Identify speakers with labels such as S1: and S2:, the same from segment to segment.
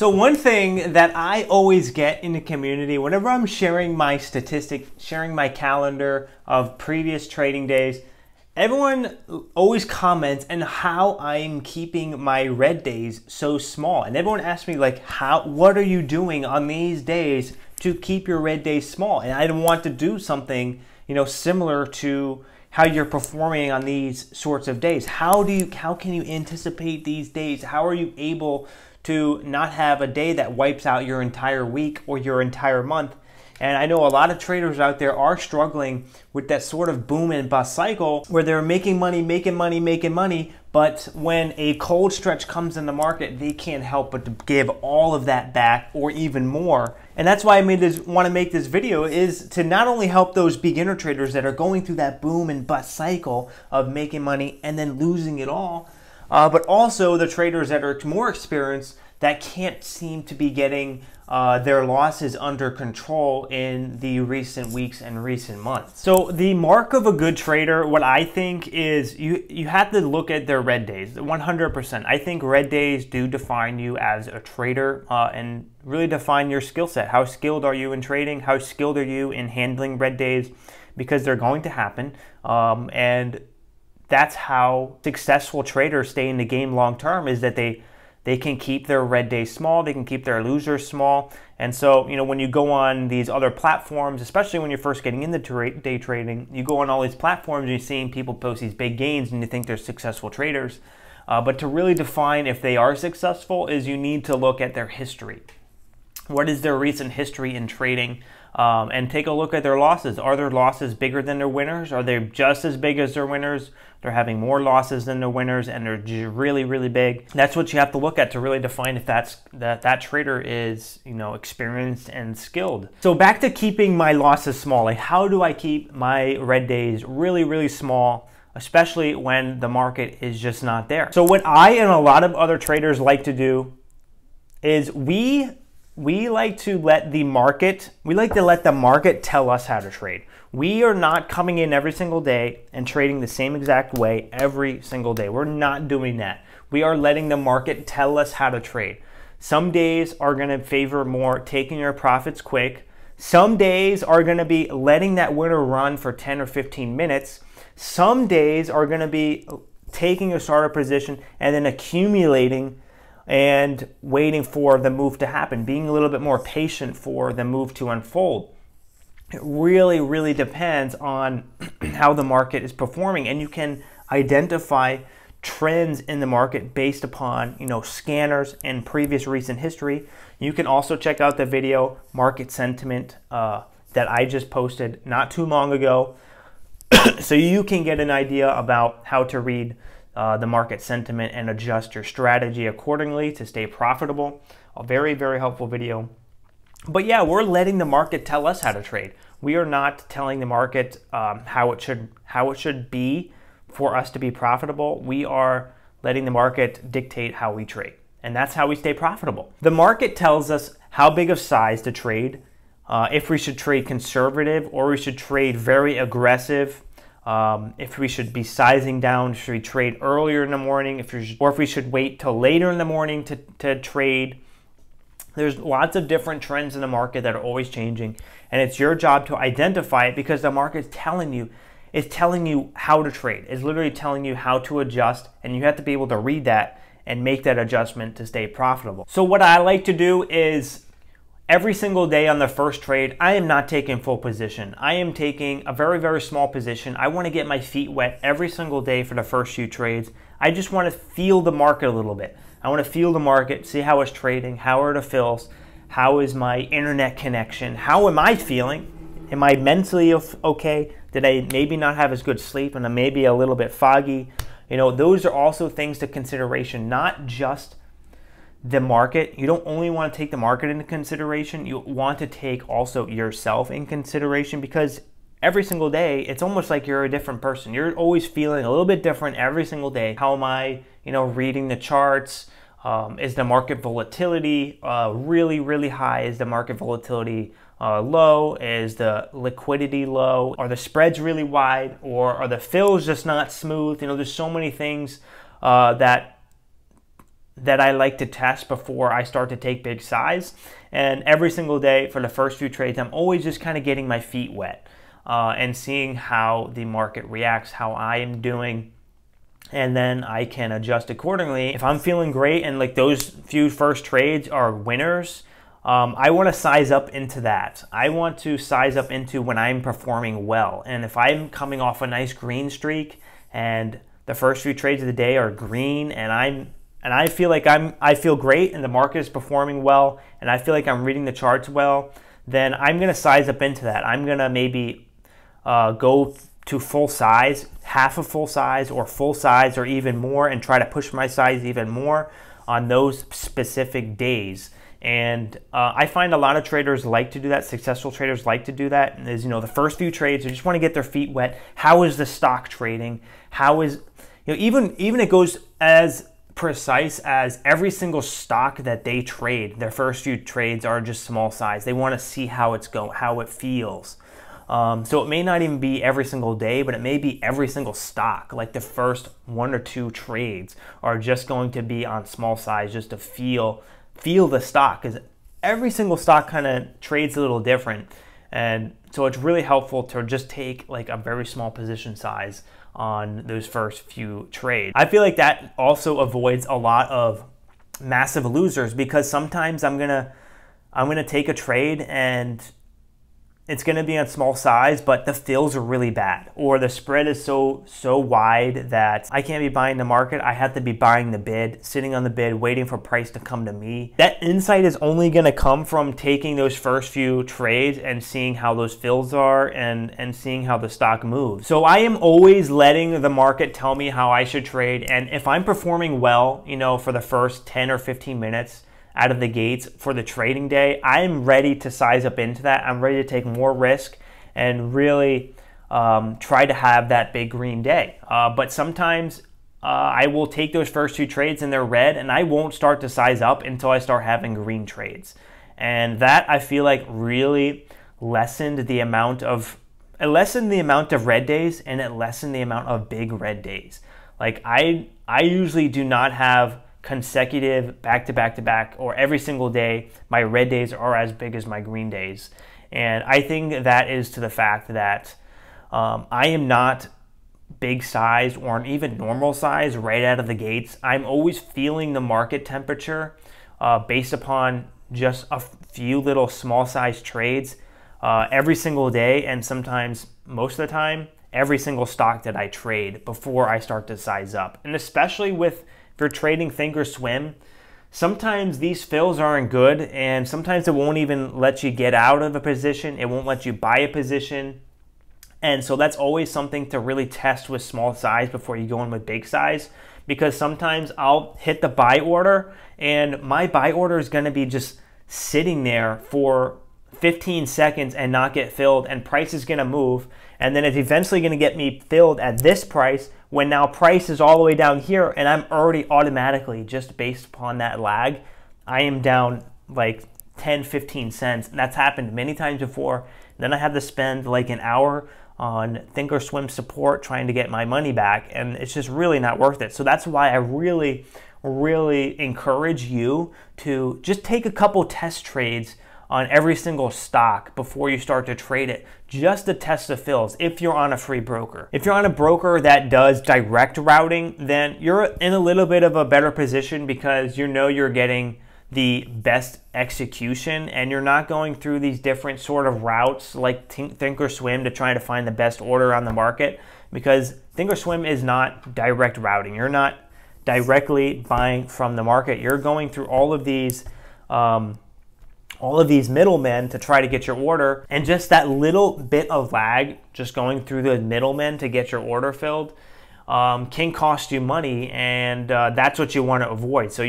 S1: So one thing that I always get in the community, whenever I'm sharing my statistics, sharing my calendar of previous trading days, everyone always comments on how I'm keeping my red days so small. And everyone asks me like, what are you doing on these days to keep your red days small? And I want to do something, similar to how you're performing on these sorts of days. How can you anticipate these days? How are you able to not have a day that wipes out your entire week or your entire month? And I know a lot of traders out there are struggling with that sort of boom and bust cycle where they're making money, but when a cold stretch comes in the market, they can't help but to give all of that back or even more. And that's why I want to make this video, is to not only help those beginner traders that are going through that boom and bust cycle of making money and then losing it all, but also the traders that are more experienced that can't seem to be getting their losses under control in the recent weeks and recent months. So the mark of a good trader, what I think is you have to look at their red days, 100%. I think red days do define you as a trader and really define your skill set. How skilled are you in trading? How skilled are you in handling red days? Because they're going to happen. And that's how successful traders stay in the game long term, is that they can keep their red days small, they can keep their losers small. And so, when you go on these other platforms, especially when you're first getting into day trading, you go on all these platforms and you're seeing people post these big gains and you think they're successful traders. But to really define if they are successful is you need to look at their history. What is their recent history in trading? And take a look at their losses. Are their losses bigger than their winners? Are they just as big as their winners? They're having more losses than their winners, and they're really, really big. That's what you have to look at to really define if that trader is, experienced and skilled. So back to keeping my losses small. Like, how do I keep my red days really, really small, especially when the market is just not there? So what I and a lot of other traders like to do is we like to let the market tell us how to trade. We are not coming in every single day and trading the same exact way every single day. We're not doing that. We are letting the market tell us how to trade. Some days are going to favor more taking your profits quick. Some days are going to be letting that winner run for 10 or 15 minutes. Some days are going to be taking a starter position and then accumulating and waiting for the move to happen, being a little bit more patient for the move to unfold. It really, really depends on how the market is performing, and you can identify trends in the market based upon, scanners and previous recent history. You can also check out the video Market Sentiment that I just posted not too long ago, so you can get an idea about how to read the market sentiment and adjust your strategy accordingly to stay profitable. A very, very helpful video. But yeah, we're letting the market tell us how to trade. We are not telling the market how it should be for us to be profitable. We are letting the market dictate how we trade, and that's how we stay profitable. The market tells us how big of size to trade, if we should trade conservative or we should trade very aggressive. If we should be sizing down, should we trade earlier in the morning, or if we should wait till later in the morning to trade. There's lots of different trends in the market that are always changing, and it's your job to identify it, because the market is telling you how to trade. It's literally telling you how to adjust, and you have to be able to read that and make that adjustment to stay profitable. So what I like to do is, every single day on the first trade, I am not taking full position. I am taking a very, very small position. I want to get my feet wet every single day for the first few trades. I just want to feel the market a little bit. I want to feel the market, see how it's trading, how are the fills, how is my internet connection, how am I feeling? Am I mentally okay? Did I maybe not have as good sleep and I'm maybe a little bit foggy? Those are also things to consideration, not just the market. You don't only want to take the market into consideration, you want to take also yourself in consideration, because every single day it's almost like you're a different person. You're always feeling a little bit different every single day. How am I, reading the charts? Is the market volatility really, really high? Is the market volatility low? Is the liquidity low? Are the spreads really wide? Or are the fills just not smooth? There's so many things that that I like to test before I start to take big size. And every single day for the first few trades, I'm always just kind of getting my feet wet and seeing how the market reacts, how I am doing, and then I can adjust accordingly. If I'm feeling great and like those few first trades are winners, I want to size up into that. I want to size up into when I'm performing well. And if I'm coming off a nice green streak and the first few trades of the day are green and I feel like I feel great and the market is performing well and I feel like I'm reading the charts well, then I'm going to size up into that. I'm going to maybe go to full size, half of full size or even more, and try to push my size even more on those specific days. And I find a lot of traders like to do that. Successful traders like to do that. And is, the first few trades, they just want to get their feet wet. How is the stock trading? How is, even it goes as precise as every single stock that they trade. Their first few trades are just small size. They want to see how it's going, how it feels. So it may not even be every single day, but it may be every single stock. Like the first 1 or 2 trades are just going to be on small size, just to feel the stock, because every single stock kind of trades a little different. And so it's really helpful to just take like a very small position size on those first few trades. I feel like that also avoids a lot of massive losers, because sometimes I'm gonna take a trade and it's going to be on small size, but the fills are really bad, or the spread is so wide that I can't be buying the market. I have to be buying the bid, sitting on the bid, waiting for price to come to me. That insight is only going to come from taking those first few trades and seeing how those fills are and seeing how the stock moves. So I am always letting the market tell me how I should trade. And if I'm performing well, for the first 10 or 15 minutes, out of the gates for the trading day, I'm ready to size up into that. I'm ready to take more risk and really try to have that big green day. But sometimes I will take those first 2 trades and they're red, and I won't start to size up until I start having green trades. And that, I feel like, really lessened the amount of red days, and it lessened the amount of big red days. Like I usually do not have consecutive back-to-back-to-back, or every single day my red days are as big as my green days. And I think that is to the fact that I am not big size or even normal size right out of the gates. I'm always feeling the market temperature based upon just a few little small size trades every single day, and sometimes, most of the time, every single stock that I trade before I start to size up. And especially if you're trading Thinkorswim, sometimes these fills aren't good, and sometimes it won't even let you get out of a position. It won't let you buy a position. And so that's always something to really test with small size before you go in with big size, because sometimes I'll hit the buy order and my buy order is going to be just sitting there for 15 seconds and not get filled, and price is going to move, and then it's eventually going to get me filled at this price, when now price is all the way down here, and I'm already automatically, just based upon that lag, I am down like 10-15 cents. And that's happened many times before. Then I have to spend like an hour on Thinkorswim support trying to get my money back, and it's just really not worth it. So that's why I really encourage you to just take a couple test trades on every single stock before you start to trade it, just to test the fills if you're on a free broker. If you're on a broker that does direct routing, then you're in a little bit of a better position, because you're getting the best execution and you're not going through these different sort of routes like Thinkorswim to try to find the best order on the market, because Thinkorswim is not direct routing. You're not directly buying from the market. You're going through all of these middlemen to try to get your order, and just that little bit of lag, just going through the middlemen to get your order filled, can cost you money, and that's what you want to avoid. So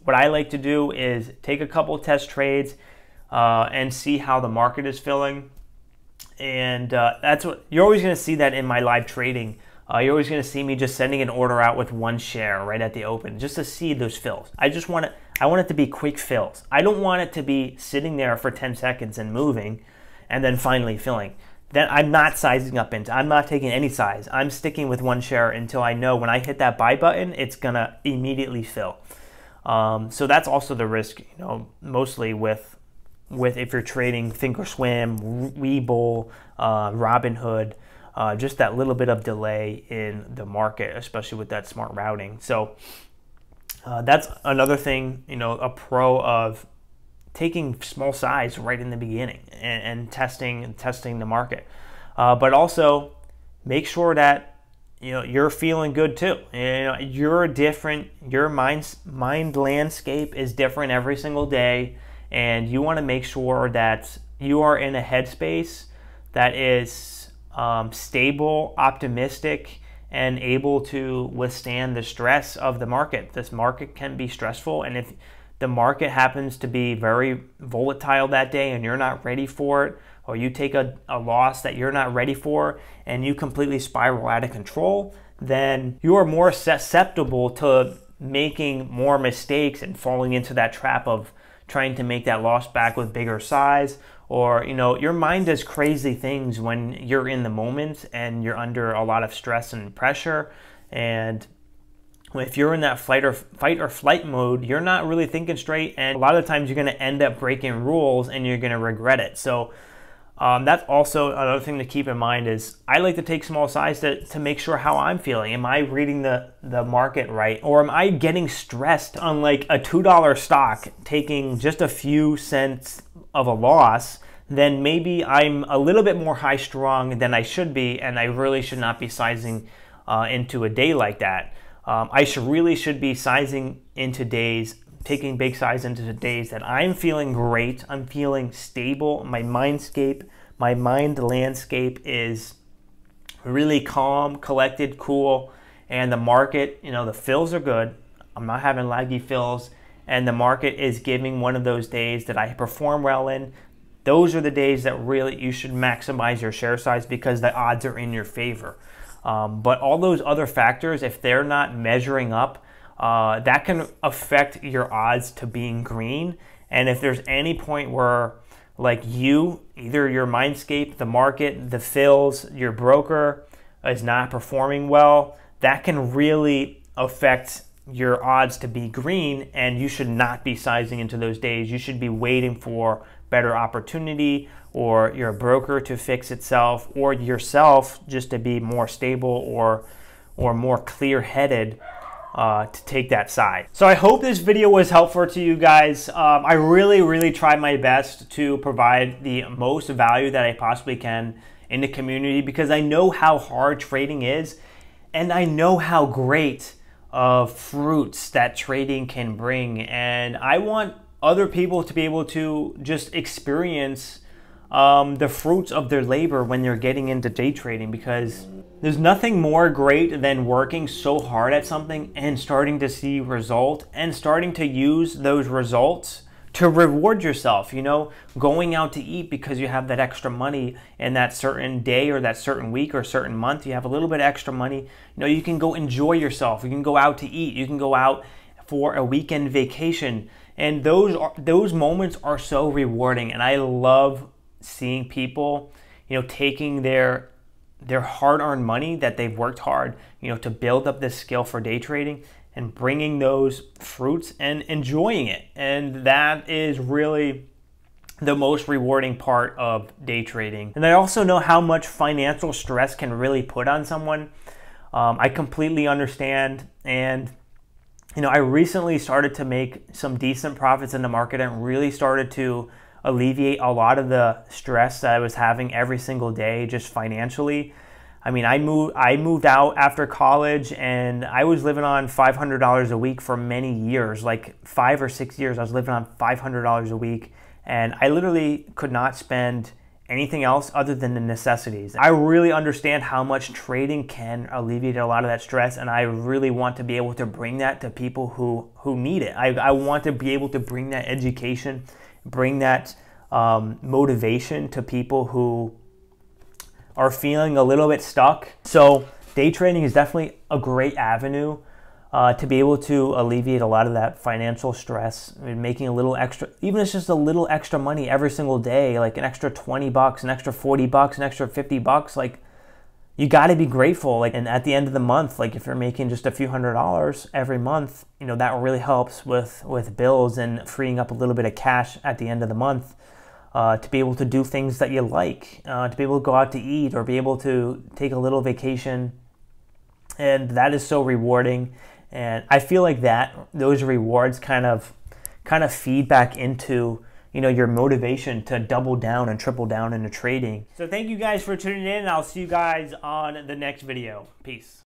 S1: what I like to do is take a couple test trades and see how the market is filling, and that's what you're always going to see that in my live trading. You're always going to see me just sending an order out with 1 share right at the open, just to see those fills. I want it to be quick fills. I don't want it to be sitting there for 10 seconds and moving and then finally filling. Then I'm not sizing up into, I'm not taking any size. I'm sticking with 1 share until I know when I hit that buy button, it's gonna immediately fill. So that's also the risk, mostly with if you're trading Thinkorswim, Webull, Robinhood, just that little bit of delay in the market, especially with that smart routing. So that's another thing, a pro of taking small size right in the beginning and testing the market. But also make sure that you're feeling good too. You're different. Your mind landscape is different every single day, and you want to make sure that you are in a headspace that is stable, optimistic, and able to withstand the stress of the market. This market can be stressful, and if the market happens to be very volatile that day and you're not ready for it, or you take a loss that you're not ready for and you completely spiral out of control, then you are more susceptible to making more mistakes and falling into that trap of trying to make that loss back with bigger size. Or, your mind does crazy things when you're in the moment and you're under a lot of stress and pressure. And if you're in that fight or flight mode, you're not really thinking straight. And a lot of times you're going to end up breaking rules and you're going to regret it. So that's also another thing to keep in mind is I like to take small size to make sure how I'm feeling. Am I reading the market right? Or am I getting stressed on like a $2 stock taking just a few cents of a loss? Then maybe I'm a little bit more high strung than I should be, and I really should not be sizing into a day like that. I really should be sizing into days, taking big size into the days that I'm feeling great, I'm feeling stable, my mind landscape is really calm, collected, cool, and the market, the fills are good. I'm not having laggy fills, and the market is giving one of those days that I perform well in. Those are the days that really you should maximize your share size because the odds are in your favor. But all those other factors, if they're not measuring up, that can affect your odds to being green. And if there's any point where like either your mindscape, the market, the fills, your broker is not performing well, that can really affect your odds to be green, and you should not be sizing into those days. You should be waiting for better opportunity, or your broker to fix itself, or yourself just to be more stable or more clear-headed to take that side. So I hope this video was helpful to you guys. I really tried my best to provide the most value that I possibly can in the community because I know how hard trading is, and I know how great of fruits that trading can bring, and I want other people to be able to just experience the fruits of their labor when they're getting into day trading, because there's nothing more great than working so hard at something and starting to see result and starting to use those results to reward yourself, going out to eat because you have that extra money in that certain day or that certain week or certain month. You have a little bit of extra money. You can go enjoy yourself. You can go out to eat. You can go out for a weekend vacation. And those moments are so rewarding. And I love seeing people, taking their hard-earned money that they've worked hard, to build up this skill for day trading and bringing those fruits and enjoying it. And that is really the most rewarding part of day trading. And I also know how much financial stress can really put on someone. I completely understand. And I recently started to make some decent profits in the market and really started to alleviate a lot of the stress that I was having every single day just financially. I mean, I moved out after college, and I was living on $500 a week for many years, like 5 or 6 years. I was living on $500 a week, and I literally could not spend anything else other than the necessities. I really understand how much trading can alleviate a lot of that stress, and I really want to be able to bring that to people who need it. I want to be able to bring that education, bring that motivation to people who are feeling a little bit stuck. So day trading is definitely a great avenue to be able to alleviate a lot of that financial stress, making a little extra, even if it's just a little extra money every single day, like an extra 20 bucks, an extra 40 bucks, an extra 50 bucks, like you got to be grateful. Like, and at the end of the month, like if you're making just a few $100s every month, you know, that really helps with bills and freeing up a little bit of cash at the end of the month to be able to do things that you like, to be able to go out to eat or be able to take a little vacation. And that is so rewarding. And I feel like those rewards kind of feed back into, you know, your motivation to double down and triple down into trading. So thank you guys for tuning in, and I'll see you guys on the next video. Peace.